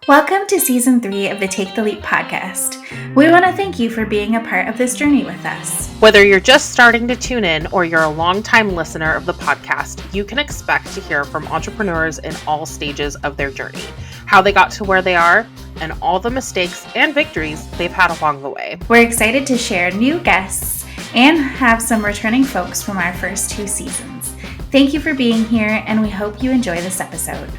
Welcome to Season 3 of the Take the Leap podcast. We want to thank you for being a part of this journey with us. Whether you're just starting to tune in or you're a longtime listener of the podcast, you can expect to hear from entrepreneurs in all stages of their journey, how they got to where they are, and all the mistakes and victories they've had along the way. We're excited to share new guests and have some returning folks from our first 2 seasons. Thank you for being here, and we hope you enjoy this episode.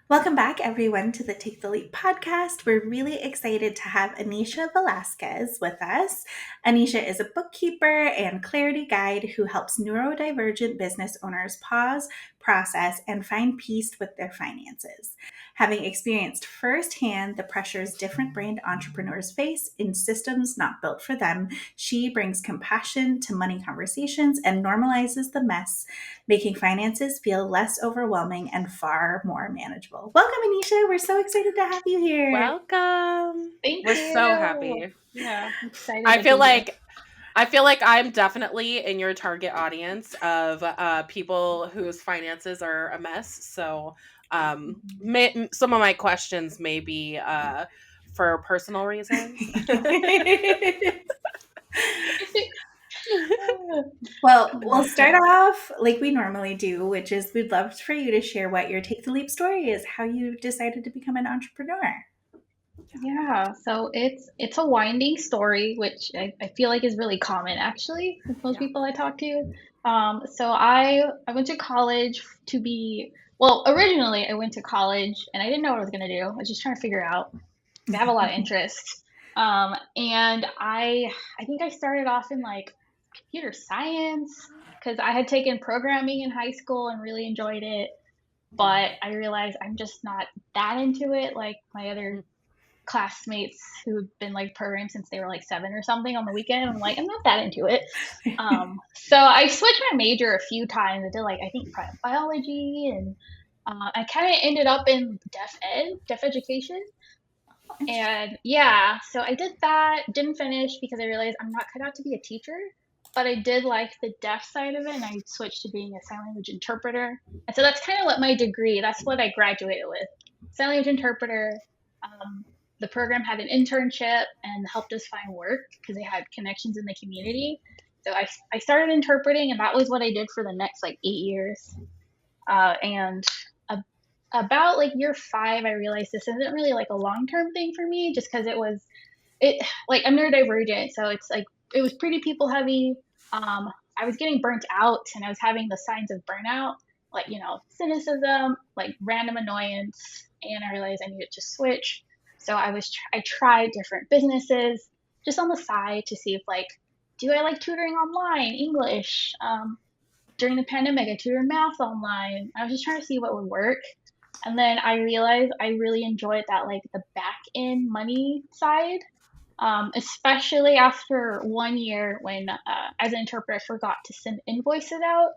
Welcome back, everyone, to the Take the Leap podcast. We're really excited to have Aneisha Velasquez with us. Aneisha is a bookkeeper and clarity guide who helps neurodivergent business owners pause, process, and find peace with their finances. Having experienced firsthand the pressures different-brained entrepreneurs face in systems not built for them, she brings compassion to money conversations and normalizes the mess, making finances feel less overwhelming and far more manageable. Welcome, Aneisha. We're so excited to have you here. Welcome. Thank We're you. so happy. Yeah, I'm excited. I feel like I'm definitely in your target audience of people whose finances are a mess. So some of my questions may be for personal reasons. Well, we'll start off like we normally do, which is we'd love for you to share what your Take the Leap story is, how you decided to become an entrepreneur. Yeah, so it's a winding story, which I feel like is really common actually with most people I talk to. So I went to college to be well, originally I went to college and I didn't know what I was gonna do. I was just trying to figure out. I have a lot of interests. And I think I started off in like computer science because I had taken programming in high school and really enjoyed it. But I realized I'm just not that into it like my other classmates who'd been like programmed since they were like 7 or something on the weekend. I'm like, I'm not that into it. So I switched my major a few times. I did like, I think biology and I kind of ended up in deaf education. And yeah, so I did that, didn't finish because I realized I'm not cut out to be a teacher, but I did like the deaf side of it and I switched to being a sign language interpreter. And so that's kind of what my degree, that's what I graduated with. Sign language interpreter. Um, the program had an internship and helped us find work because they had connections in the community. So I started interpreting and that was what I did for the next like 8 years. And about like year 5, I realized this isn't really like a long-term thing for me just because it like I'm neurodivergent, so it's like it was pretty people heavy. I was getting burnt out and I was having the signs of burnout, like cynicism, like random annoyance, and I realized I needed to switch. So I tried different businesses just on the side to see if like, do I like tutoring online English? During the pandemic, I tutored math online. I was just trying to see what would work. And then I realized I really enjoyed that, like the back end money side, especially after 1 year when, as an interpreter, I forgot to send invoices out.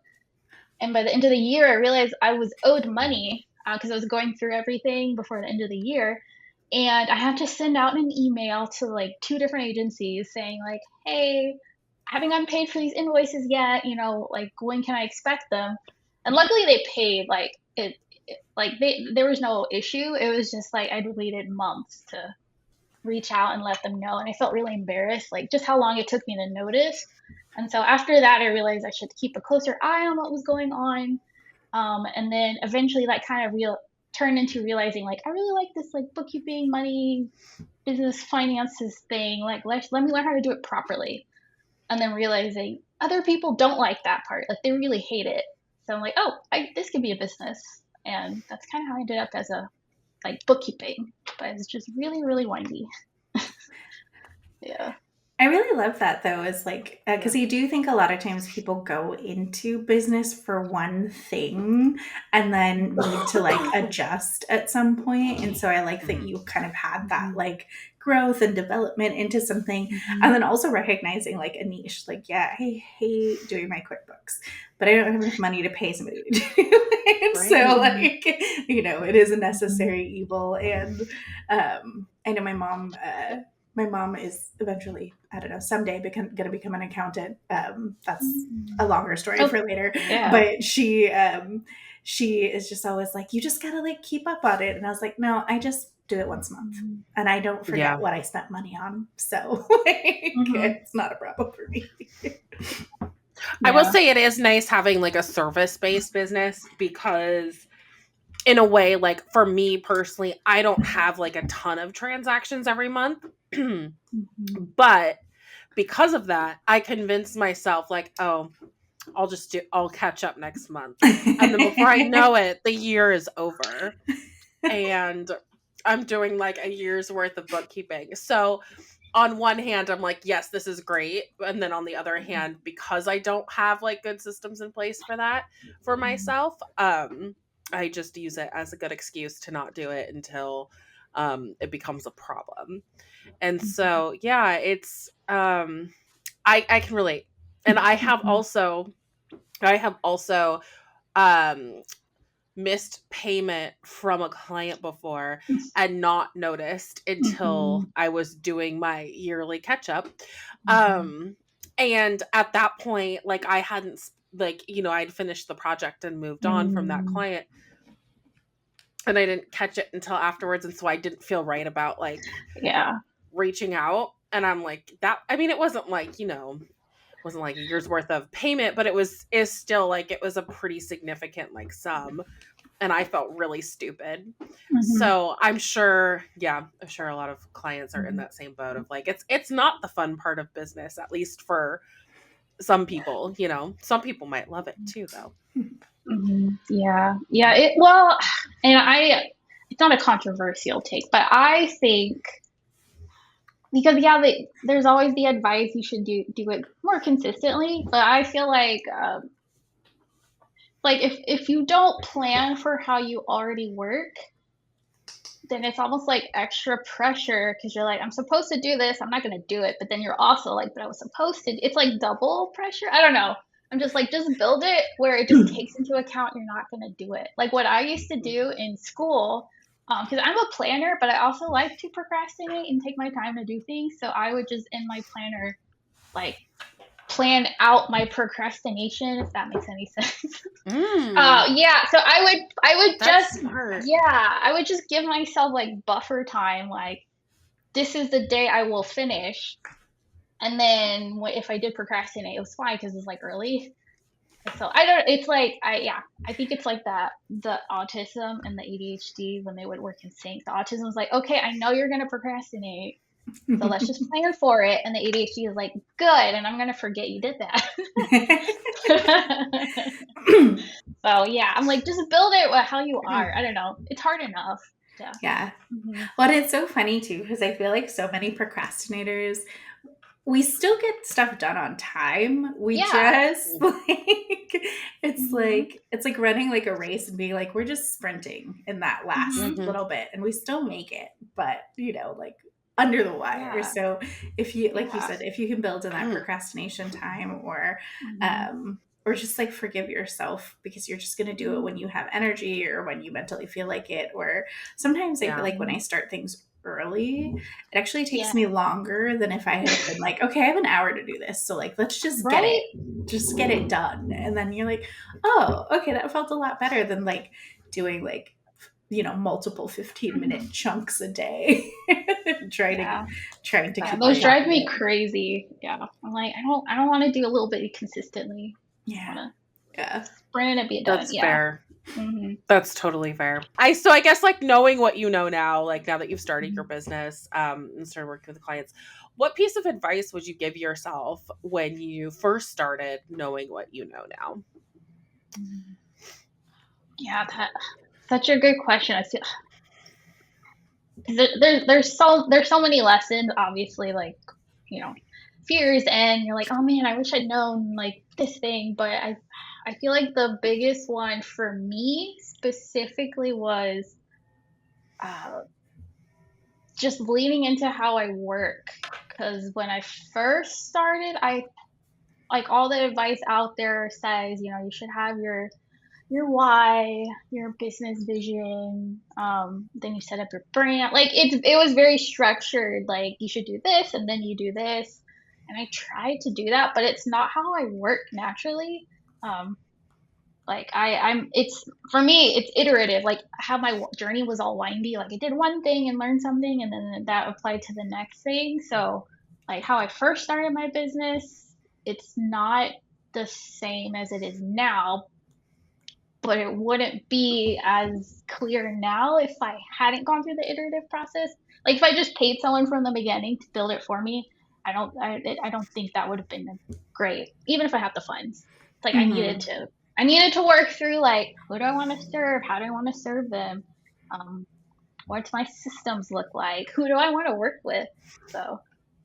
And by the end of the year, I realized I was owed money because I was going through everything before the end of the year. And I had to send out an email to like 2 different agencies saying, like, hey, I haven't gotten paid for these invoices yet. Like, when can I expect them? And luckily, they paid. Like, there was no issue. It was just like I'd waited months to reach out and let them know, and I felt really embarrassed, like just how long it took me to notice. And so after that, I realized I should keep a closer eye on what was going on. And then eventually, that kind of turned into realizing like I really like this like bookkeeping, money, business, finances thing. Like let me learn how to do it properly. And then realizing other people don't like that part, like they really hate it. So I'm like, oh, this could be a business, and that's kind of how I ended up as a like bookkeeping, but it's just really, really windy. Yeah. I really love that though, is like, because you do think a lot of times people go into business for one thing and then need to like adjust at some point. And so I like that you kind of had that like growth and development into something. And then also recognizing like a niche, like, yeah, I hate doing my QuickBooks, but I don't have enough money to pay somebody to do it. Right. So like, it is a necessary evil. And I know my mom is eventually, I don't know, someday going to become an accountant. That's a longer story for later. Yeah. But she she is just always like, you just gotta like keep up on it. And I was like, no, I just do it once a month Mm-hmm. and I don't forget Yeah. what I spent money on. So like, Mm-hmm. it's not a problem for me. I will Yeah. say it is nice having like a service-based business because in a way, like for me personally, I don't have like a ton of transactions every month. Mm-hmm. But because of that, I convinced myself like, oh, I'll catch up next month. And then before I know it, the year is over. And I'm doing like a year's worth of bookkeeping. So on one hand, I'm like, yes, this is great. And then on the other hand, because I don't have like good systems in place for that for myself, I just use it as a good excuse to not do it until it becomes a problem. And so yeah, it's I can relate. And I have also um missed payment from a client before and not noticed Mm-hmm. until I was doing my yearly catch up. Mm-hmm. And at that point, like I hadn't like, I'd finished the project and moved on from that Mm-hmm. client and I didn't catch it until afterwards. And so I didn't feel right about like Yeah. reaching out. And I'm like, I mean, it wasn't like a year's worth of payment, but is still like it was a pretty significant like sum. And I felt really stupid. Mm-hmm. So I'm sure a lot of clients are in Mm-hmm. that same boat of like it's not the fun part of business, at least for some people, Some people might love it too though. Mm-hmm. Yeah. Yeah. Well, and it's not a controversial take, but I think because yeah, there's always the advice you should do it more consistently, but I feel like if you don't plan for how you already work, then it's almost like extra pressure because you're like, I'm supposed to do this, I'm not gonna do it, but then you're also like, but I was supposed to. It's like double pressure. I don't know. I'm just like, just build it where it just takes into account you're not gonna do it. Like what I used to do in school, because I'm a planner, but I also like to procrastinate and take my time to do things. So I would just in my planner like plan out my procrastination, if that makes any sense. Mm, Yeah, so I would that's just smart. yeah, I would just give myself like buffer time, like this is the day I will finish, and then if I did procrastinate, it was fine because it's like early. So I don't. It's like I think it's like that the autism and the ADHD when they would work in sync. The autism is like, okay, I know you're gonna procrastinate, so let's just plan for it, and the ADHD is like, good, and I'm gonna forget you did that. So yeah, I'm like, just build it how you are. I don't know. It's hard enough. Yeah. Yeah. Hmm. Well, it's so funny too, because I feel like so many procrastinators, we still get stuff done on time. We Yeah. just like Hmm. it's like running like a race and being like, we're just sprinting in that last Hmm. Hmm. little bit and we still make it, but like under the wire. Yeah. So if you like you Yeah. said, if you can build in that procrastination time Hmm. or just like forgive yourself because you're just going to do it when you have energy or when you mentally feel like it, or sometimes I feel Yeah. like when I start things early, it actually takes Yeah. me longer than if I had been like, okay, I have an hour to do this. So like, let's Right? just get it done. And then you're like, oh, okay, that felt a lot better than like doing like, multiple 15-minute chunks a day, Yeah. trying to Man, keep on those top drive of me it. crazy. Yeah. I'm like, I don't want to do a little bit consistently. I Yeah. want Yeah. to sprint and be done. That's Yeah. fair. Hmm. That's totally fair. I guess like knowing what you know now, like now that you've started your business, and started working with clients, what piece of advice would you give yourself when you first started knowing what you know now? Yeah, such a good question. I feel because there's so many lessons, obviously, like you know, fears, and you're like, oh man, I wish I'd known like this thing, but I feel like the biggest one for me specifically was uh, just leaning into how I work. Because when I first started, I like all the advice out there says, you should have your why, your business vision, then you set up your brand. Like it was very structured, like you should do this and then you do this. And I tried to do that, but it's not how I work naturally. Um, Like it's for me, it's iterative. Like how my journey was all windy. Like I did one thing and learned something, and then that applied to the next thing. So like how I first started my business, it's not the same as it is now, but it wouldn't be as clear now if I hadn't gone through the iterative process. Like if I just paid someone from the beginning to build it for me, I don't think that would have been great, even if I had the funds. It's like Mm-hmm. I needed to work through like who do I want to serve, how do I want to serve them, um, what's my systems look like, who do I want to work with. So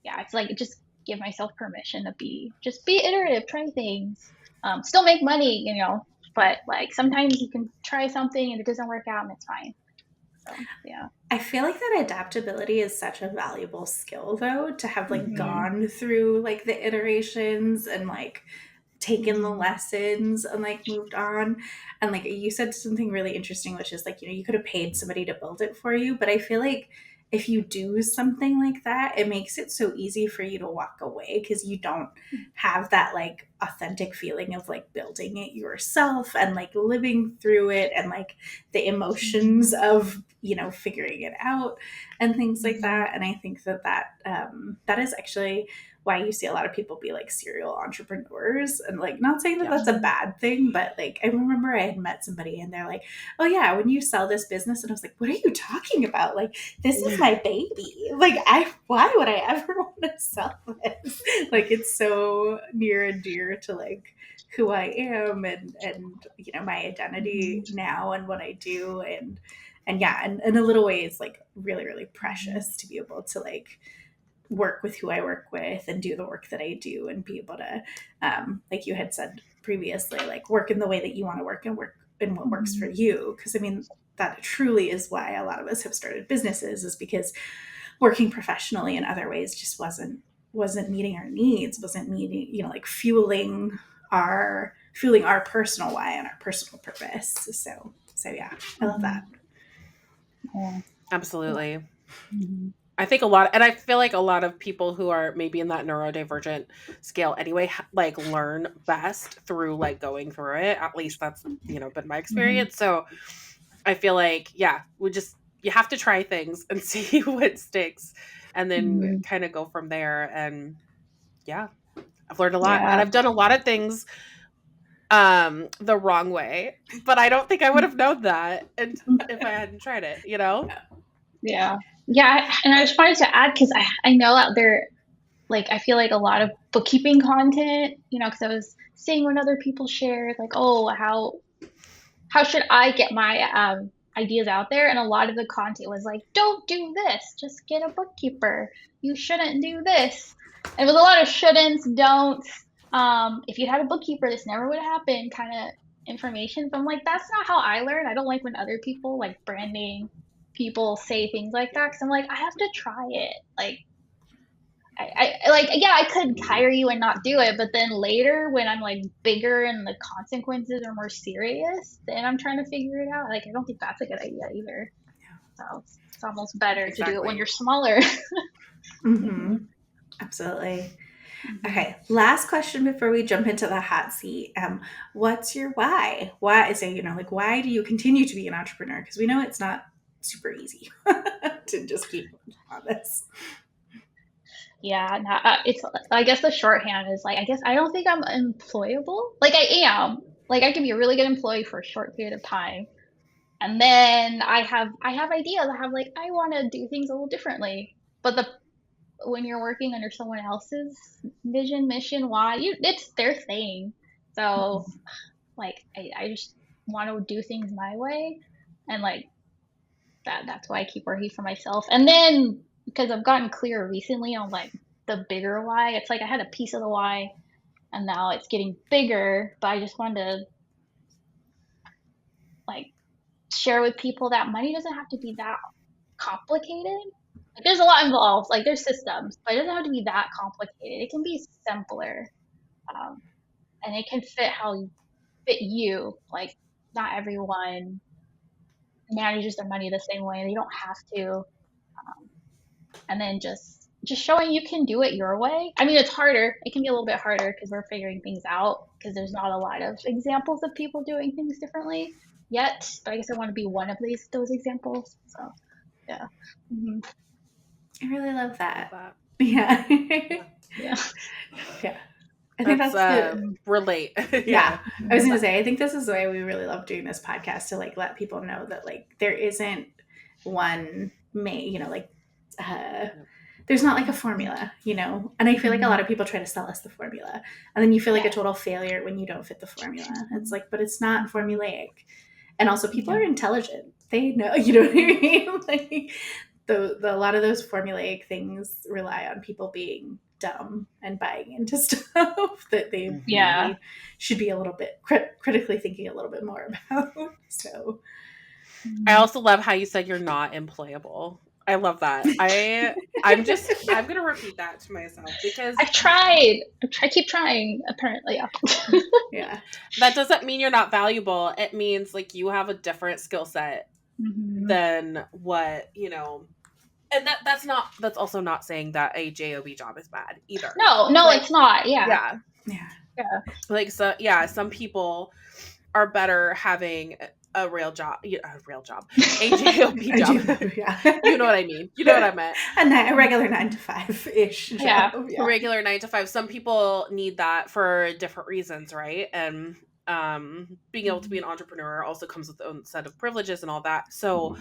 yeah, it's like just give myself permission to be iterative, try things, still make money, but like sometimes you can try something and it doesn't work out and it's fine. So yeah. I feel like that adaptability is such a valuable skill though, to have like Mhm. gone through like the iterations and like taken the Mhm. lessons and like moved on. And like you said something really interesting, which is like, you could have paid somebody to build it for you, but I feel like if you do something like that, it makes it so easy for you to walk away because you don't have that like authentic feeling of like building it yourself and like living through it and like the emotions Mhm. of figuring it out and things like Mhm. that. And I think that is actually why you see a lot of people be like serial entrepreneurs. And like, not saying that Yeah. that's a Mhm. bad thing, but like I remember I had met somebody and they're like, oh yeah, when you sell this business, and I was like, what are you talking about? Like, this is my baby. Like, why would I ever want to sell this? Like, it's so near and dear to like who I am and my identity Mhm. now and what I do. And yeah, and in a little way it's like really, really Mhm. precious to be able to like work with who I work with and do the work that I do and be able to, like you had said previously, like work in the way that you want to work and work in what works for Mhm. you. Because I mean, that truly is why a lot of us have started businesses, is because working professionally in other ways just wasn't meeting our needs, wasn't meeting, like fueling our personal why and our personal purpose. So yeah, I love that. Mhm. Yeah. Yeah. Absolutely. Mhm. I think a lot, and I feel like a lot of people who are maybe in that neurodivergent scale anyway, like learn best through like going through it. At least that's, been my Mhm. experience. So I feel like, yeah, you have to try things and see what sticks and then Mhm. kind of go from there. And yeah, I've learned a lot and Yeah. I've done a lot of things the wrong way, but I don't think I would have known that and if I hadn't tried it. Yeah. Yeah, and I just wanted to add because I know out there, like, I feel like a lot of bookkeeping content, because I was seeing when other people shared, like, "Oh, how should I get my, ideas out there?" And a lot of the content was like, "Don't do this, just get a bookkeeper. You shouldn't do this." And with a lot of shouldn'ts, don'ts, "If you had a bookkeeper, this never would happen," kinda information, but I'm like, "That's not how I learn." I don't like when other people, like branding people, say things like that because 'cause I'm like, "I have to try it." Like, like, yeah, I could hire you and not do it, but then later when I'm like bigger and the consequences are more serious, then I'm trying to figure it out. Like, I don't think that's a good idea either. So it's almost better to do it when Exactly. you're smaller. Mm-hmm. Mhm. Absolutely. Mhm. Okay, last question before we jump into the hot seat. What's your why? Why is it, like, why do you continue to be an entrepreneur? Because we know it's not super easy to just keep on this. Yeah, no, it's I guess the shorthand is like I guess I don't think I'm employable. Like I am. Like I can be a really good employee for a short period of time. And then I have ideas. I have like I want to do things a little differently. But the when you're working under someone else's vision, mission, why, it's their thing. So like I just want to do things my way, and like that's why I keep working for myself. And then because I've gotten clearer recently on like the bigger why, it's like I had a piece of the why and now it's getting bigger, but I just wanted to like share with people that money doesn't have to be that complicated. Like there's a lot involved, like there's systems, but it doesn't have to be that complicated. It can be simpler. Um, and it can fit how you fit you. Like not everyone manages their money the same way. They don't have to. And then just just showing you can do it your way. I mean, it's harder. It can be a little bit harder because we're figuring things out because there's not a lot of examples of people doing things differently yet. But I guess I want to be one of those examples. So yeah. Hmm. I really love Love that. that. Yeah. Yeah. Yeah. I think that's the relate. yeah. I was gonna say, I think this is why we really love doing this podcast, to like let people know that like there isn't one like there's not like a formula, and I feel like a lot of people try to sell us the formula, and then you feel like a total failure when you don't fit the formula. It's like, but it's not formulaic. And also, people are intelligent, they know, you know what I mean? Like a lot of those formulaic things rely on people being dumb and buying into stuff that they maybe should be a little bit critically thinking a little bit more about. So I also love how you said you're not employable. I love that. I'm gonna repeat that to myself because I've tried. Keep trying. Apparently, yeah. Yeah. That doesn't mean you're not valuable. It means like you have a different skill set than what, and that's also not saying that a job job is bad either. No, like, it's not. Yeah. Like, so yeah, some people are better having a real job, a job. You know what I mean. You know what I meant. A regular 9-to-5-ish job. A regular 9-to-5. Some people need that for different reasons, right? And being able to be an entrepreneur also comes with its own set of privileges and all that. So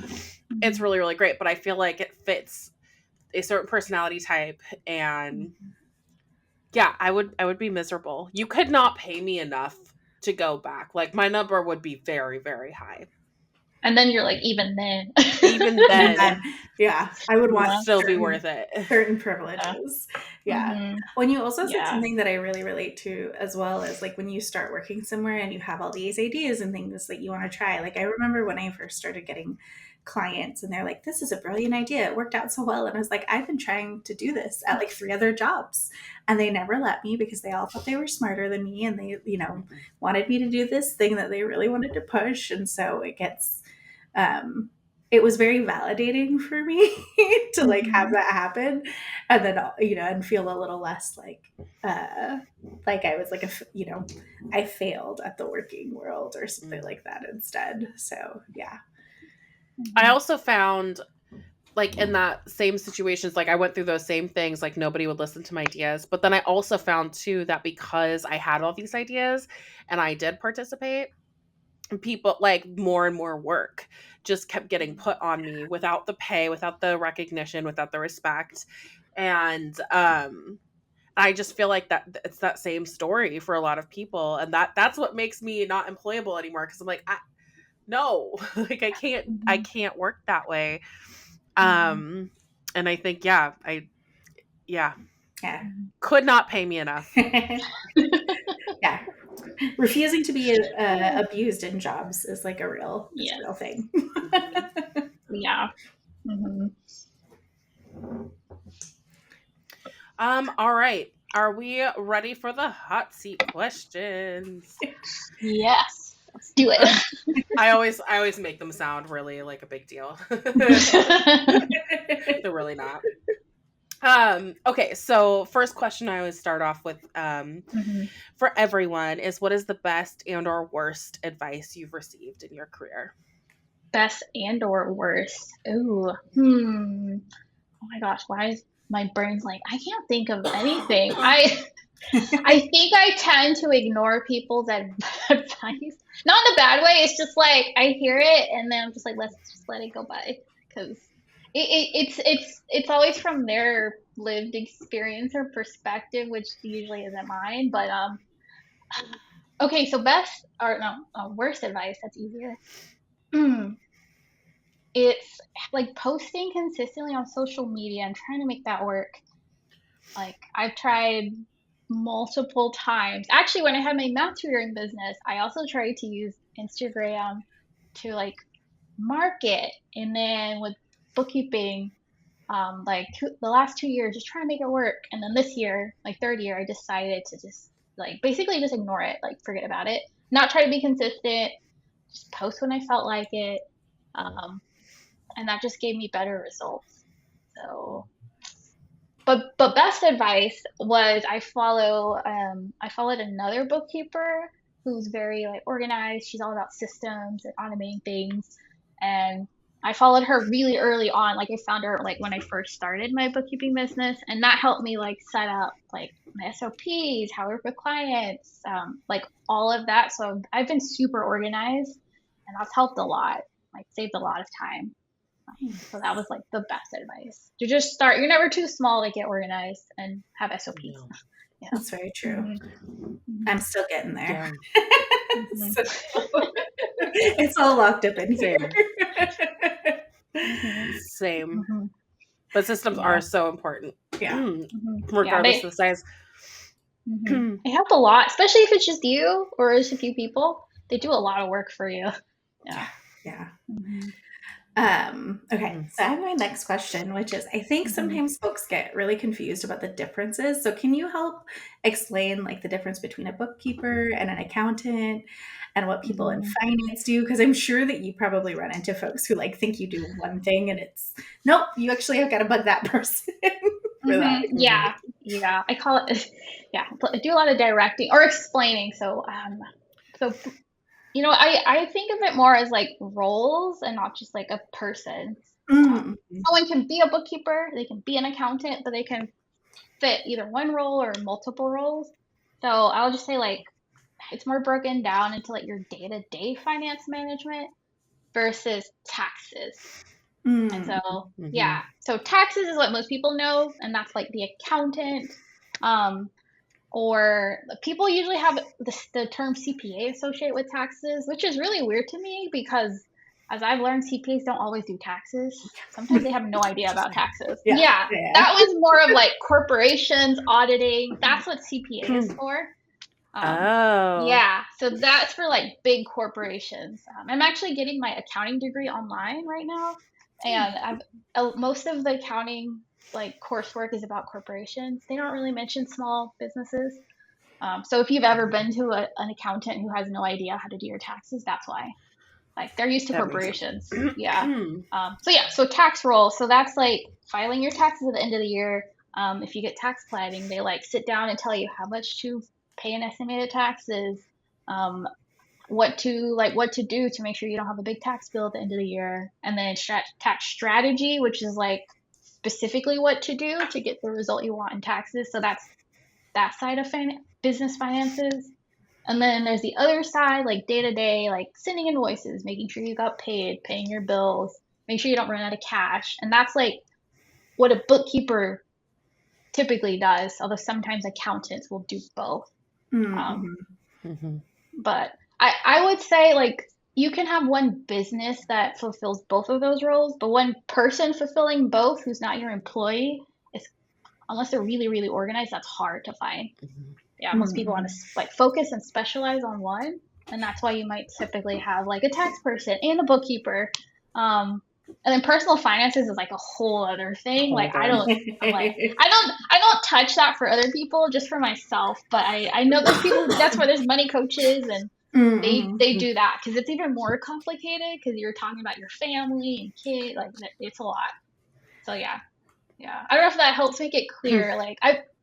it's really, really great. But I feel like it fits a certain personality type, and yeah, I would be miserable. You could not pay me enough to go back. Like, my number would be very, very high. And then you're like, even then, yeah, I would want still be worth it. Certain privileges. Yeah. When you also said something that I really relate to as well, is like when you start working somewhere and you have all these ideas and things that you want to try. Like, I remember when I first started getting clients and they're like, this is a brilliant idea, it worked out so well, and I was like, I've been trying to do this at like 3 other jobs, and they never let me because they all thought they were smarter than me, and they wanted me to do this thing that they really wanted to push. And so it was very validating for me to like have that happen, and then and feel a little less like I was like I failed at the working world or something like that instead. So yeah. I also found, like, in that same situations, like I went through those same things, like nobody would listen to my ideas. But then I also found too that because I had all these ideas and I did participate, people, like, more and more work just kept getting put on me without the pay, without the recognition, without the respect. And I just feel like that it's that same story for a lot of people, and that's what makes me not employable anymore, because I'm like, no, like I can't work that way. And I think could not pay me enough. Yeah, refusing to be abused in jobs is like a real thing. Yeah. All right, are we ready for the hot seat questions? Yes, let's do it. I always make them sound really like a big deal. They're really not. Okay, so first question I always start off with for everyone is, what is the best and or worst advice you've received in your career? Best and or worst? Ooh. Oh my gosh, why is my brain's like, I can't think of anything. I think I tend to ignore people's advice. Not in a bad way. It's just like I hear it and then I'm just like, let's just let it go by, because it's always from their lived experience or perspective, which usually isn't mine. But okay, so best or no, worst advice. That's easier. It's like posting consistently on social media and trying to make that work. Like, I've tried multiple times. Actually, when I had my math tutoring business, I also tried to use Instagram to like market, and then with bookkeeping, the last 2 years, just trying to make it work. And then this year, like third year, I decided to just like basically just ignore it, like forget about it, not try to be consistent, just post when I felt like it. And that just gave me better results. So but best advice was I followed another bookkeeper who's very like organized. She's all about systems and automating things, and I followed her really early on. Like I found her like when I first started my bookkeeping business, and that helped me like set up like my SOPs, how I work with clients, like all of that. So I've been super organized, and that's helped a lot. Like saved a lot of time. So that was like the best advice. To just start. You're never too small to get organized and have SOPs. No. Yeah. That's very true. Mm-hmm. I'm still getting there. Yeah. Mm-hmm. So, it's all locked up in Same. here. Mm-hmm. Same. Mm-hmm. But systems Yeah. are so important. Yeah. Mm-hmm. Yeah. Regardless of the size. They help a lot, especially if it's just you or just a few people. They do a lot of work for you. Yeah. Yeah. Mm-hmm. Okay, so I have my next question, which is I think sometimes folks get really confused about the differences. So can you help explain like the difference between a bookkeeper and an accountant and what people in finance do? Because I'm sure that you probably run into folks who like think you do one thing and it's nope, you actually have got to bug that person for that. Yeah. Yeah. I call it, yeah, I do a lot of directing or explaining. So I think of it more as like roles and not just like a person. Mm, Someone can be a bookkeeper, they can be an accountant, but they can fit either one role or multiple roles. So I'll just say like it's more broken down into like your day-to-day finance management versus taxes. And mm, so yeah, so taxes is what most people know, and that's like the accountant. Or people usually have the term CPA associated with taxes, which is really weird to me because as I've learned, CPAs don't always do taxes. Sometimes they have no idea about taxes. Yeah, that was more of like corporations auditing. That's what CPA is for. Yeah, so that's for like big corporations. I'm actually getting my accounting degree online right now, and most of the accounting like coursework is about corporations. They don't really mention small businesses. So if you've ever been to an accountant who has no idea how to do your taxes, that's why. Like they're used to That makes corporations. sense. Yeah. So tax roll. So that's like filing your taxes at the end of the year. If you get tax planning, they like sit down and tell you how much to pay in estimated taxes, um, what to do to make sure you don't have a big tax bill at the end of the year, and then tax strategy, which is like specifically what to do to get the result you want in taxes. So that's that side of business finances. And then there's the other side, like day to day, like sending invoices, making sure you got paid, paying your bills, make sure you don't run out of cash. And that's like what a bookkeeper typically does, although sometimes accountants will do both. But I would say like you can have one business that fulfills both of those roles, but one person fulfilling both who's not your employee is unless they're really, really organized, that's hard to find. Yeah, most people want to like focus and specialize on one, and that's why you might typically have like a tax person and a bookkeeper. And then personal finances is like a whole other thing. Like I don't touch that for other people, just for myself. But I know those people. That's where there's money coaches, and they do that because it's even more complicated because you're talking about your family and kid. Like it's a lot. So yeah. I don't know if that helps make it clear. Like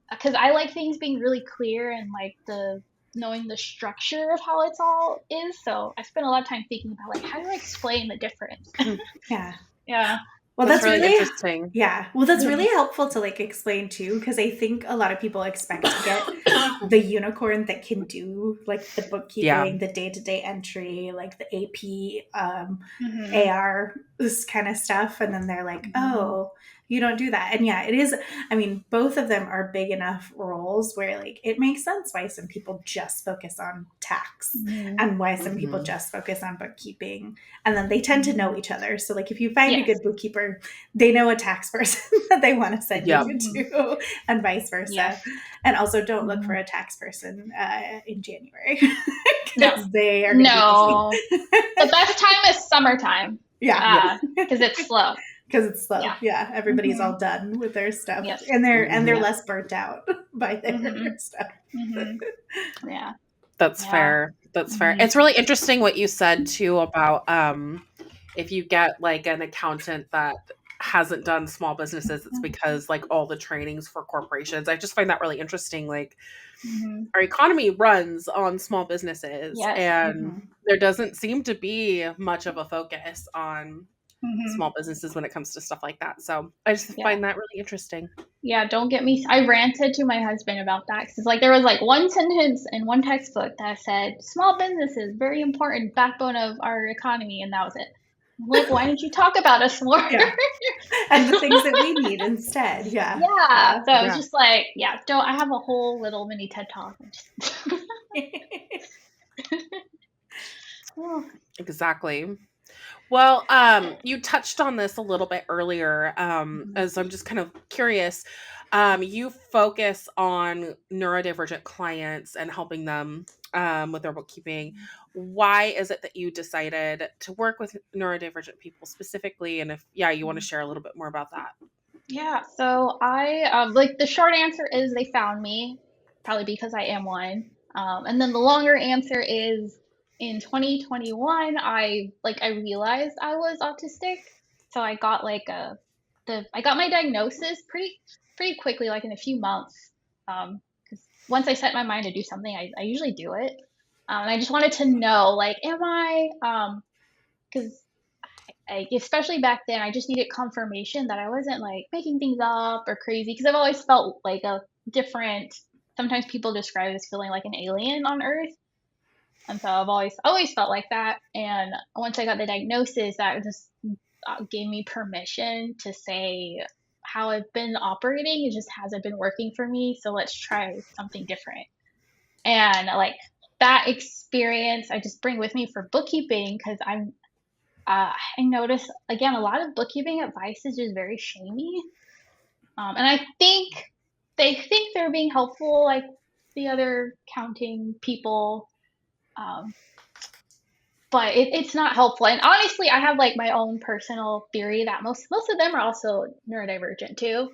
because I like things being really clear and like knowing the structure of how it's all is. So I spent a lot of time thinking about like how do I explain the difference? Yeah. Yeah. Well, that's really interesting. Yeah. Well, that's really helpful to like explain too, because I think a lot of people expect to get the unicorn that can do like the bookkeeping, the day-to-day entry, like the AP, AR, this kind of stuff. And then they're like, oh, you don't do that. And yeah, it is. I mean, both of them are big enough roles where like it makes sense why some people just focus on tax and why some people just focus on bookkeeping. And then they tend to know each other. So like if you find a good bookkeeper, they know a tax person that they want to send you to, and vice versa. And also don't look for a tax person in January because they are the best time is summertime. Yeah, because it's slow. Because it's slow. Yeah, everybody's all done with their stuff, and they're less burnt out by their stuff. Yeah, that's fair. That's fair. It's really interesting what you said too about if you get like an accountant that hasn't done small businesses, it's because like all the trainings for corporations. I just find that really interesting. Like Mm-hmm. our economy runs on small businesses, Yes. and Mm-hmm. there doesn't seem to be much of a focus on Mm-hmm. small businesses when it comes to stuff like that. So I just Yeah. find that really interesting. Yeah, don't get me. I ranted to my husband about that because like there was like one sentence in one textbook that said small businesses very important backbone of our economy, and that was it. I'm like, why didn't you talk about us more? Yeah. And the things that we need instead. Yeah. Yeah, Yeah. so I was Yeah. just like, yeah, don't. I have a whole little mini TED talk. Oh, Exactly. Well, you touched on this a little bit earlier, as I'm just kind of curious. You focus on neurodivergent clients and helping them with their bookkeeping. Why is it that you decided to work with neurodivergent people specifically? And if, yeah, you want to share a little bit more about that. yeah, so I like the short answer is they found me, probably because I am one. And then the longer answer is in 2021, I realized I was autistic, so I got like I got my diagnosis pretty quickly, like in a few months. Because once I set my mind to do something, I usually do it. And I just wanted to know, like, am I? Because like especially back then I just needed confirmation that I wasn't like making things up or crazy because I've always felt like a different sometimes people describe it as feeling like an alien on earth, and so I've always felt like that. And once I got the diagnosis, that just gave me permission to say how I've been operating, it just hasn't been working for me, so let's try something different. And like that experience I just bring with me for bookkeeping because I notice again a lot of bookkeeping advice is just very shamey, and I think they think they're being helpful, like the other counting people, um, but it's not helpful. And honestly, I have like my own personal theory that most of them are also neurodivergent too,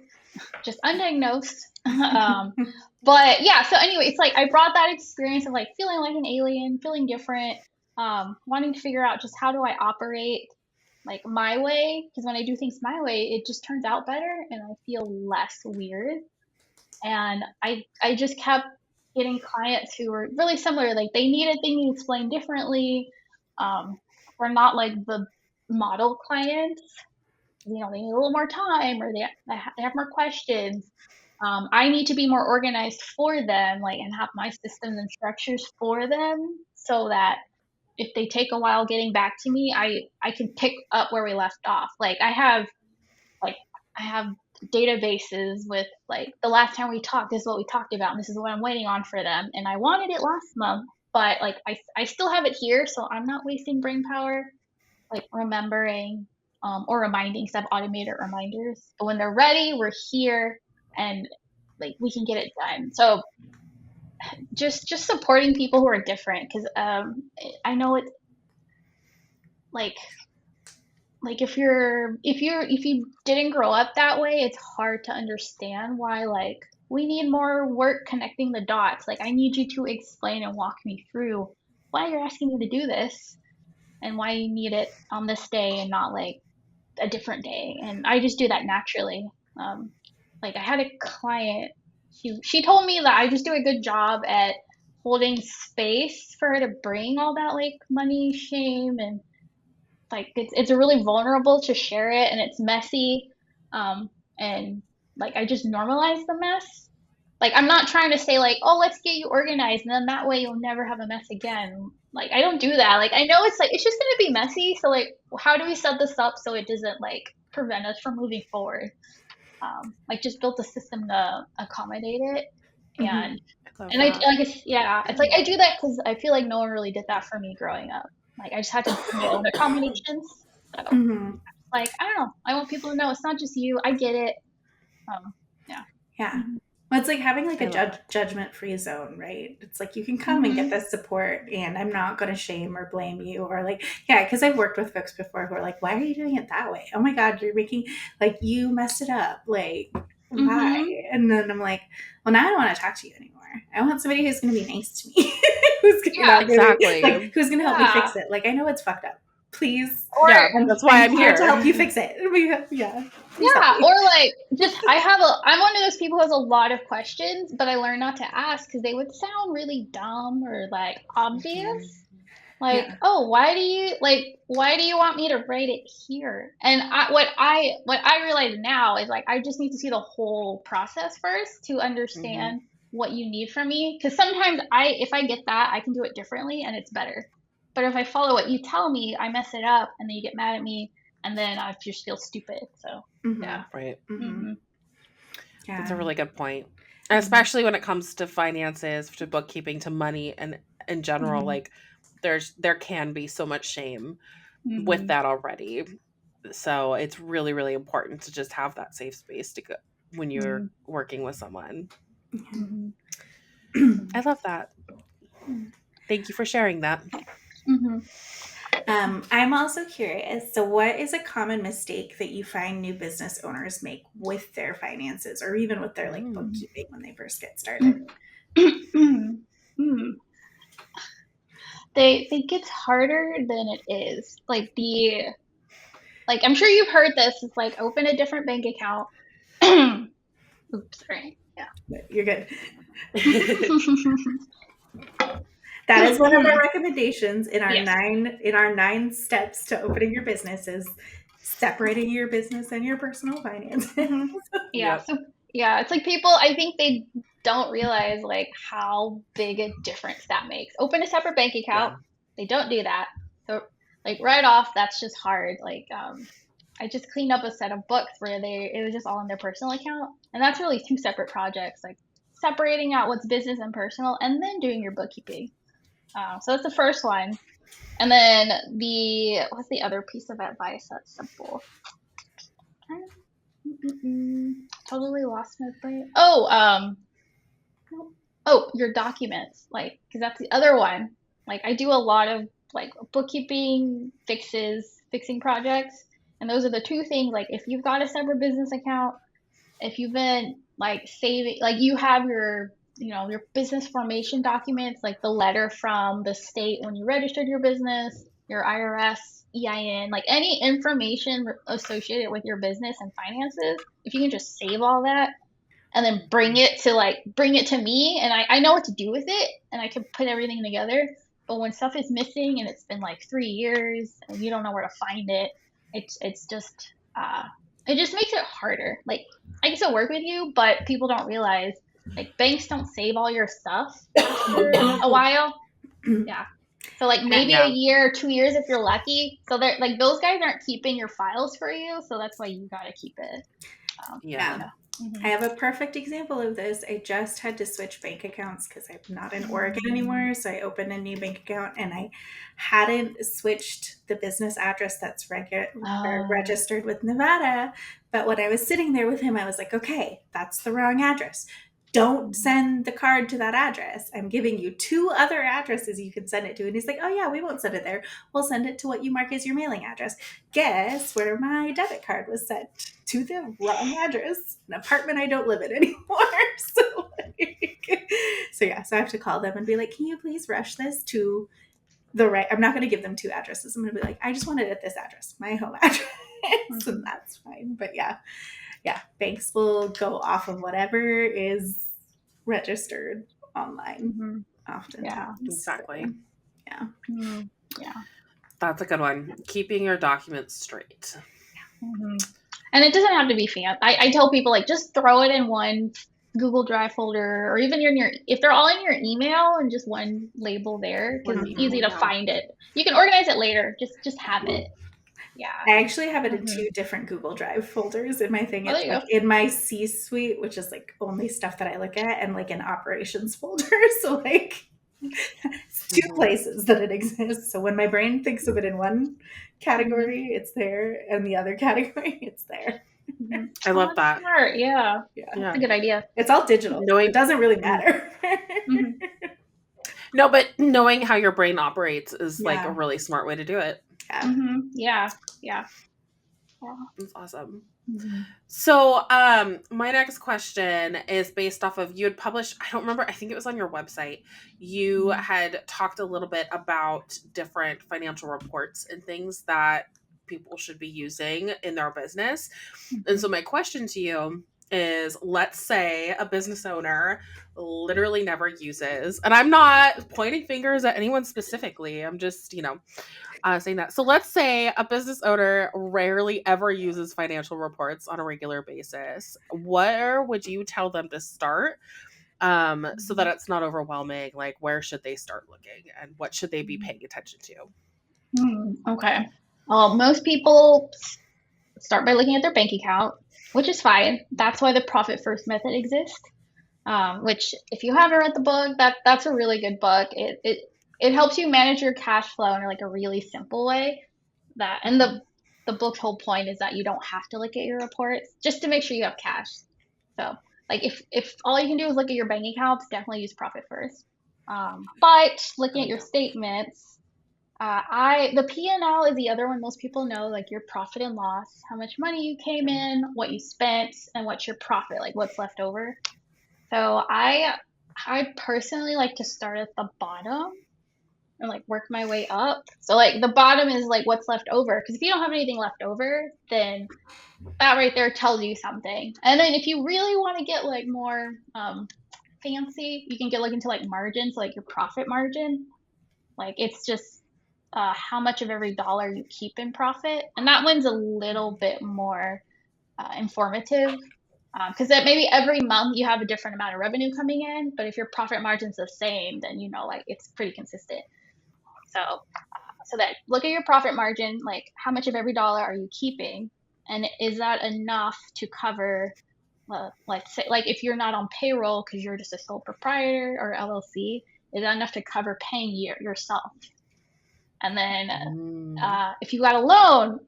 just undiagnosed. But yeah, so anyway, it's like I brought that experience of like feeling like an alien, feeling different, wanting to figure out just how do I operate like my way, because when I do things my way, it just turns out better and I feel less weird. And I just kept getting clients who were really similar, like they needed things explained differently. Um, we're not like the model clients, they need a little more time or they have more questions. I need to be more organized for them, like, and have my systems and structures for them so that if they take a while getting back to me, I can pick up where we left off. Like I have databases with like the last time we talked, this is what we talked about, and this is what I'm waiting on for them. And I wanted it last month, but like I still have it here, so I'm not wasting brain power like remembering or reminding because I've automated reminders. But when they're ready, we're here and like we can get it done. So just supporting people who are different because I know it's like if you didn't grow up that way, it's hard to understand why like we need more work connecting the dots. Like I need you to explain and walk me through why you're asking me to do this and why you need it on this day and not like a different day. And I just do that naturally. Like I had a client, she told me that I just do a good job at holding space for her to bring all that like money shame, and like it's really vulnerable to share it and it's messy. And like I just normalize the mess. Like I'm not trying to say like, oh, let's get you organized and then that way you'll never have a mess again. Like I don't do that. Like I know it's like it's just gonna be messy, so like how do we set this up so it doesn't like prevent us from moving forward? Like just built a system to accommodate it. Mm-hmm. and I love and I that. like it's yeah, it's like I do that because I feel like no one really did that for me growing up. Like I just had to do my own accommodations. So Mm-hmm. like I don't know. I want people to know it's not just you. I get it. Yeah. Yeah. Mhm. Well, it's like having like I a love that. judgment-free zone, right? It's like you can come and get Mhm. this support, and I'm not going to shame or blame you or like, yeah, because I've worked with folks before who are like, why are you doing it that way? Oh my God, you're making like you messed it up. Like, why? Mhm. And then I'm like, well, now I don't want to talk to you anymore. I want somebody who's going to be nice to me, who's Yeah. not going to be like, Exactly. who's going to help me Yeah. fix it. Like, I know it's fucked up. please. Or Yeah, that's why I'm here to here. help you fix it. Yeah. Please help yeah, me. or like just I'm one of those people who has a lot of questions, but I learn not to ask because they would sound really dumb or like obvious. Like, Yeah. oh, why do you want me to write it here? And what I realize now is like I just need to see the whole process first to Mhm. understand what you need from me. Because sometimes if I get that, I can do it differently and it's better. But if I follow what you tell me, I mess it up and then you get mad at me and then I just feel stupid. So Mm-hmm. yeah. Right. Mm-hmm. Hmm. That's a Yeah. really good point. Mm-hmm. Especially when it comes to finances, to bookkeeping, to money, and in general, Mm-hmm. like there can be so much shame with Hmm. that already. So it's really, really important to just have that safe space to go when you're Hmm. working with someone. Hmm. I love that. Thank you for sharing that. Hmm. I'm also curious. So, what is a common mistake that you find new business owners make with their finances, or even with their like Mm. bookkeeping when they first get started? They think it's harder than it is. Like I'm sure you've heard this. It's like open a different bank account. Oops, sorry. Yeah. You're good. That is one of our recommendations Yes. in our 9 steps to opening your business is separating your business and your personal finances. Hmm. Yeah. Yep. So yeah, it's like people. I think they don't realize like how big a difference that makes. Open a separate bank account. Yeah. They don't do that. So like right off, that's just hard. Like I just cleaned up a set of books where it was just all in their personal account, and that's really two separate projects. Like separating out what's business and personal, and then doing your bookkeeping. So that's the first one. And then what's the other piece of advice that's simple? Totally lost my brain. Oh, your documents, like, because that's the other one. Like, I do a lot of like bookkeeping fixing projects, and those are the two things. Like, if you've got a separate business account, if you've been like saving, like you have your business formation documents, like the letter from the state when you registered your business, your IRS EIN, like any information associated with your business and finances, if you can just save all that and then bring it to me, and I know what to do with it and I can put everything together. But when stuff is missing and it's been like 3 years and you don't know where to find it, it's just it just makes it harder. Like I can still work with you, but people don't realize like banks don't save all your stuff after a while. Yeah. So like maybe a Yeah. year or 2 years if you're lucky. So they're like those guys aren't keeping your files for you, so that's why you gotta keep it. Yeah. You know. I Hmm. have a perfect example of this. I just had to switch bank accounts because I'm not in Oregon anymore. So I opened a new bank account and I hadn't switched the business address that's Oh. registered with Nevada. But when I was sitting there with him, I was like, okay, that's the wrong address. Don't send the card to that address. I'm giving you 2 other addresses you can send it to. And he's like, oh, yeah, we won't send it there. We'll send it to what you mark as your mailing address. Guess where my debit card was sent? To the wrong address, an apartment I don't live in anymore. So, so I have to call them and be like, can you please rush this to the right? I'm not going to give them 2 addresses. I'm going to be like, I just want it at this address, my home address. And Mhm. that's fine. But yeah, banks will go off of whatever is registered online Mhm. Yeah. oftentimes. Exactly. So, yeah. Mm. Yeah. That's a good one. Keeping your documents straight. Mhm. And it doesn't have to be fan. I tell people like just throw it in one Google Drive folder, or even in your if they're all in your email and just one label there because One it's easy email. to Yeah. find it. You can organize it later. Just have it. Yeah. I actually have it in Mhm. 2 different Google Drive folders. In my thing, Oh, there it's you like go. in my C suite, which is like only stuff that I look at, and like an operations folder. So like it's 2 places that it exists. So when my brain thinks of it in one Mhm. category, it's there, and the other category, it's there. Mhm. I Oh, love that's that. smart. Yeah. Yeah, That's a Yeah. good idea. it's all digital, so it Knowing doesn't really mm. matter. Mhm. No, but knowing how your brain operates is like a Yeah, really smart way to do it. yeah. Mhm. Yeah. Yeah. That's awesome. Mm-hmm. So, my next question is based off of you had published, I don't remember, I think it was on your website. You had talked a little bit about different financial reports and things that people should be using in their business. And so, my question to you is, let's say a business owner literally never uses, and I'm not pointing fingers at anyone specifically, I'm just, saying that. So let's say a business owner rarely ever uses financial reports on a regular basis. Where would you tell them to start, so that it's not overwhelming? Like, where should they start looking, and what should they be paying attention to? Okay. Well, most people start by looking at their bank account, which is fine. That's why the profit first method exists. Which, if you haven't read the book, that's a really good book. It helps you manage your cash flow in like a really simple way. And the book's whole point is that you don't have to look at your reports just to make sure you have cash. So, like, if all you can do is look at your bank accounts, definitely use profit first. But looking at your statements, the P&L is the other one most people know, like your profit and loss, how much money you came in, what you spent, and what's your profit, like what's left over. So I personally like to start at the bottom and like work my way up. So like the bottom is like what's left over, because if you don't have anything left over, then that right there tells you something. And then if you really want to get like more fancy, you can get like into like margins, like your profit margin. Like it's just how much of every dollar you keep in profit, and that one's a little bit more informative, because that maybe every month you have a different amount of revenue coming in, but if your profit margin's the same, then like it's pretty consistent. So that look at your profit margin, like how much of every dollar are you keeping, and is that enough to cover, let's say, like if you're not on payroll because you're just a sole proprietor or LLC, is that enough to cover paying yourself? And then if you got a loan,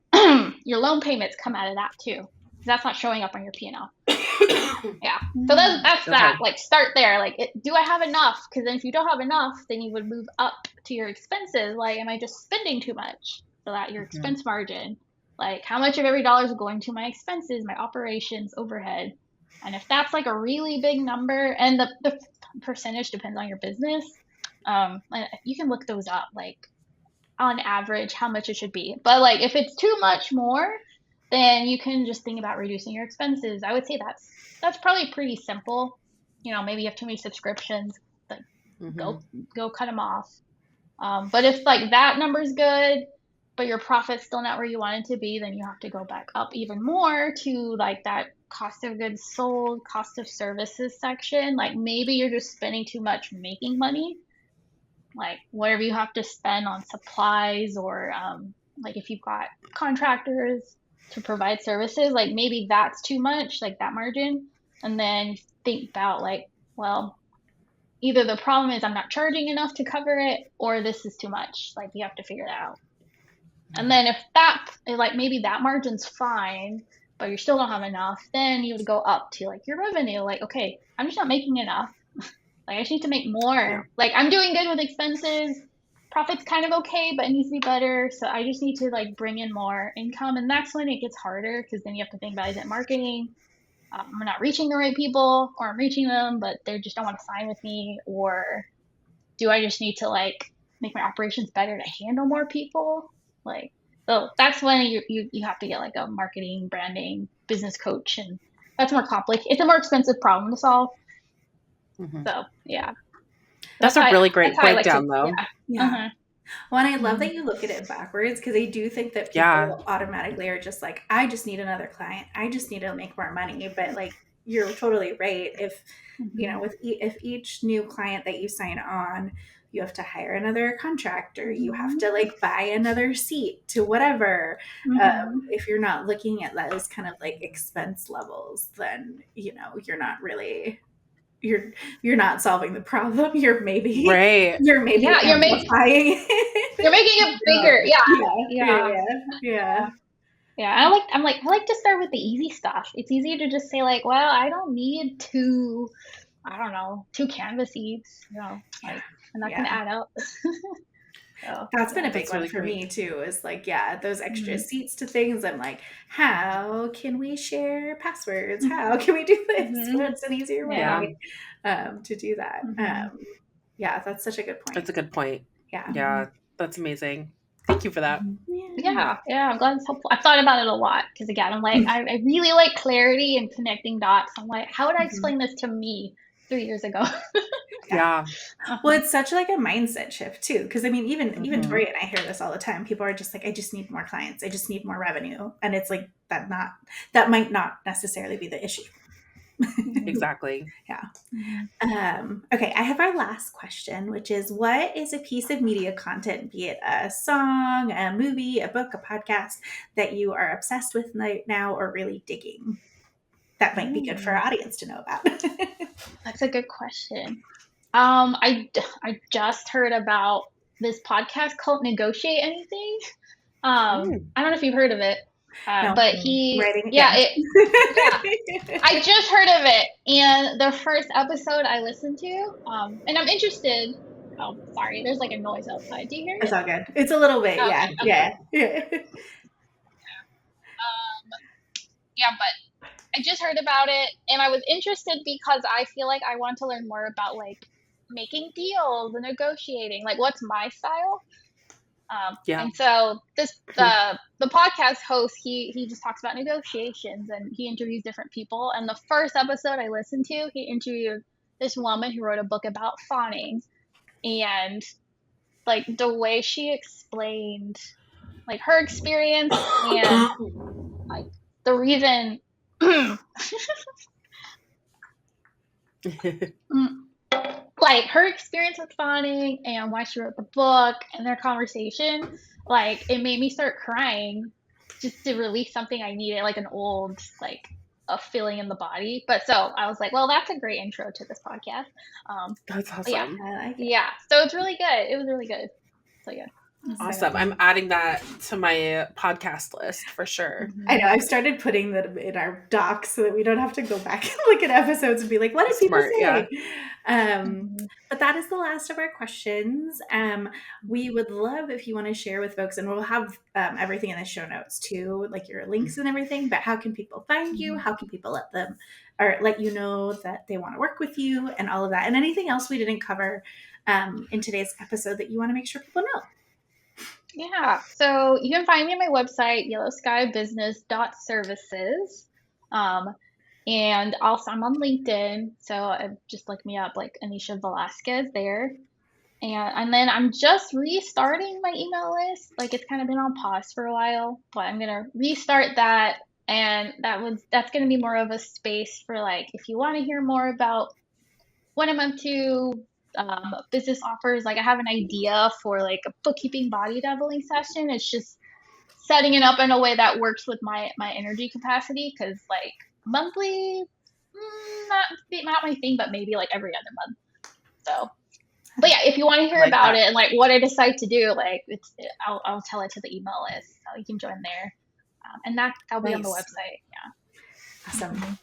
your loan payments come out of that too. That's not showing up on your P&L. Yeah. So that's Okay. that. Like start there. Like, do I have enough? Because then if you don't have enough, then you would move up to your expenses. Like, am I just spending too much? So that your expense margin, like how much of every dollar is going to my expenses, my operations, overhead. And if that's like a really big number, and the percentage depends on your business, you can look those up, like on average how much it should be. But like if it's too much more, then you can just think about reducing your expenses. I would say that's probably pretty simple. Maybe you have too many subscriptions, like go cut them off. But if like that number's good, but your profit's still not where you want it to be, then you have to go back up even more to like that cost of goods sold, cost of services section. Like maybe you're just spending too much making money, like whatever you have to spend on supplies, or like if you've got contractors to provide services, like maybe that's too much, like that margin. And then think about like, well, either the problem is I'm not charging enough to cover it, or this is too much. Like you have to figure that out. And then if that, like maybe that margin's fine, but you still don't have enough, then you would go up to like your revenue. Like, okay, I'm just not making enough. Like I just need to make more. Yeah. Like I'm doing good with expenses. Profit's kind of okay, but it needs to be better. So I just need to like bring in more income. And that's when it gets harder, because then you have to think about, is it marketing? I'm not reaching the right people, or I'm reaching them, but they just don't want to sign with me. Or do I just need to like make my operations better to handle more people? Like, so that's when you have to get like a marketing, branding, business coach, and that's more complicated. It's a more expensive problem to solve. So yeah, that's a really great breakdown, though. Yeah. Well, and I love that you look at it backwards, because I do think that people automatically are just like, I just need another client. I just need to make more money. But like, you're totally right. If, if each new client that you sign on, you have to hire another contractor, you have to like buy another seat to whatever. If you're not looking at those kind of like expense levels, then, you're not really, you're not solving the problem. You're maybe amplifying it. You're making it bigger. Yeah. I like to start with the easy stuff. It's easy to just say like, well, I don't need two canvas seats, like, and that can add up. So That's been a big That's one really for me great. too, is like, yeah, those extra mhm, seats to things. I'm like, how can we share passwords? How can we do this? mhm, What's an easier yeah. Yeah, way to do that? Mhm, Yeah, that's such a good that's point. a good point. Yeah. Yeah, mhm, that's amazing. Thank you for that. mhm. Yeah. Yeah, yeah, I'm glad it's helpful. I've thought about it a lot because again, I'm like, I really like clarity and connecting dots. I'm like, how would I Mhm. explain this to me 3 years ago? Yeah. Yeah. Well, Uh-huh. it's such like a mindset shift too, because I mean, even Hmm. Tori and I hear this all the time. People are just like, I just need more clients. I just need more revenue, and it's like that might not necessarily be the issue. Mhm, Exactly. Yeah. mhm. Okay, I have our last question, which is, what is a piece of media content, be it a song, a movie, a book, a podcast, that you are obsessed with right now or really digging? That might be good for our Mm, audience to know about. that's a good question. I just heard about this podcast called Negotiate Anything. Mm. I don't know if you've heard of it, No, but I'm he, writing it yeah, down. yeah, I just heard of it, and the first episode I listened to, and I'm interested. Oh, sorry, there's like a noise outside. Do you hear It's it? all good. It's a little bit, Okay, yeah, okay. yeah, yeah. Yeah, but I just heard about it, and I was interested because I feel like I want to learn more about like making deals and negotiating. Like, what's my style? Yeah. And so the podcast host he just talks about negotiations and he interviews different people. And the first episode I listened to, he interviewed this woman who wrote a book about fawning, and like the way she explained like her experience and like the reason like her experience with fawning and why she wrote the book and their conversation, like it made me start crying just to release something I needed, like an old like a feeling in the body. But so I was like, well, that's a great intro to this podcast. That's But yeah, awesome. I like it. yeah. So it's really good. It was really good. So yeah. Mhm. Awesome. I'm Awesome. adding that to my podcast list for sure. I know. Mhm. I've started putting them in our docs so that we don't have to go back and look at episodes and be like, what did people Smart. Yeah. say? Um, Mhm. but that is the last of our questions. We would love if you want to share with folks, and we'll have everything in the show notes too, like your links and everything. But how can people find you? Mhm. How can people let you know that they want to work with you and all of that? And anything else we didn't cover in today's episode that you want to make sure people know? Yeah. So you can find me on my website, yellowskybusiness.services. Um, and also I'm on LinkedIn. So just look me up like Aneisha Velasquez there. And then I'm just restarting my email list. Like it's kind of been on pause for a while, but I'm gonna restart that. And that's gonna be more of a space for like if you want to hear more about what I'm up to, business offers. Like I have an idea for like a bookkeeping body doubling session. It's just setting it up in a way that works with my energy capacity because like monthly, not my thing, but maybe like every other month. So, but yeah, if you want to I hear like about that. it and like what I decide to do, like I'll tell it to the email list, so you can join there, and that'll be on the Nice. website. Awesome. Yeah.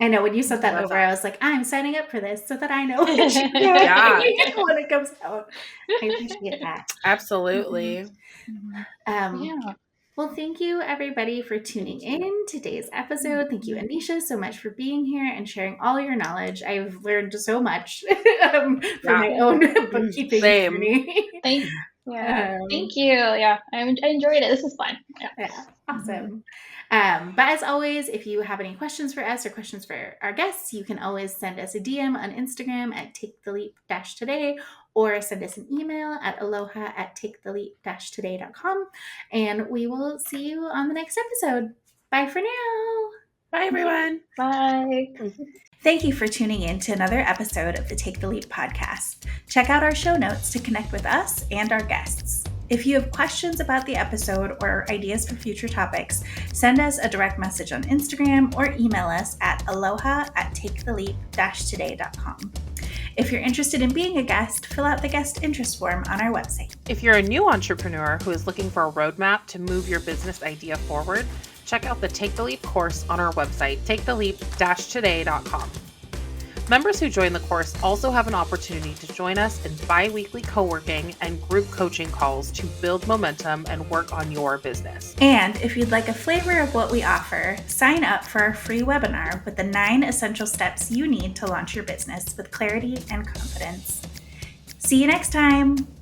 I know when you sent that Love over, that. I was like, I'm signing up for this so that I know what you're Yeah, doing when it comes out. I appreciate that. Mhm. absolutely. Mhm. Um, Yeah. well, thank you everybody for tuning Thank you. in today's episode. Thank you, Mhm. Aneisha, so much for being here and sharing all your knowledge. I've learned so much for Yeah. my Yeah. own bookkeeping Same. journey. Yeah. Thank Um, you. Yeah. I enjoyed it. This is fun. Yeah. Yeah, Mhm. awesome. But as always, if you have any questions for us or questions for our guests, you can always send us a DM on Instagram at taketheleap-today or send us an email at aloha@taketheleap-today.com. And we will see you on the next episode. Bye for now. Bye, everyone. Bye. Thank you for tuning in to another episode of the Take the Leap podcast. Check out our show notes to connect with us and our guests. If you have questions about the episode or ideas for future topics, send us a direct message on Instagram or email us at aloha@taketheleap-today.com. If you're interested in being a guest, fill out the guest interest form on our website. If you're a new entrepreneur who is looking for a roadmap to move your business idea forward, check out the Take the Leap course on our website, taketheleap-today.com. Members who join the course also have an opportunity to join us in bi-weekly co-working and group coaching calls to build momentum and work on your business. And if you'd like a flavor of what we offer, sign up for our free webinar with the 9 essential steps you need to launch your business with clarity and confidence. See you next time.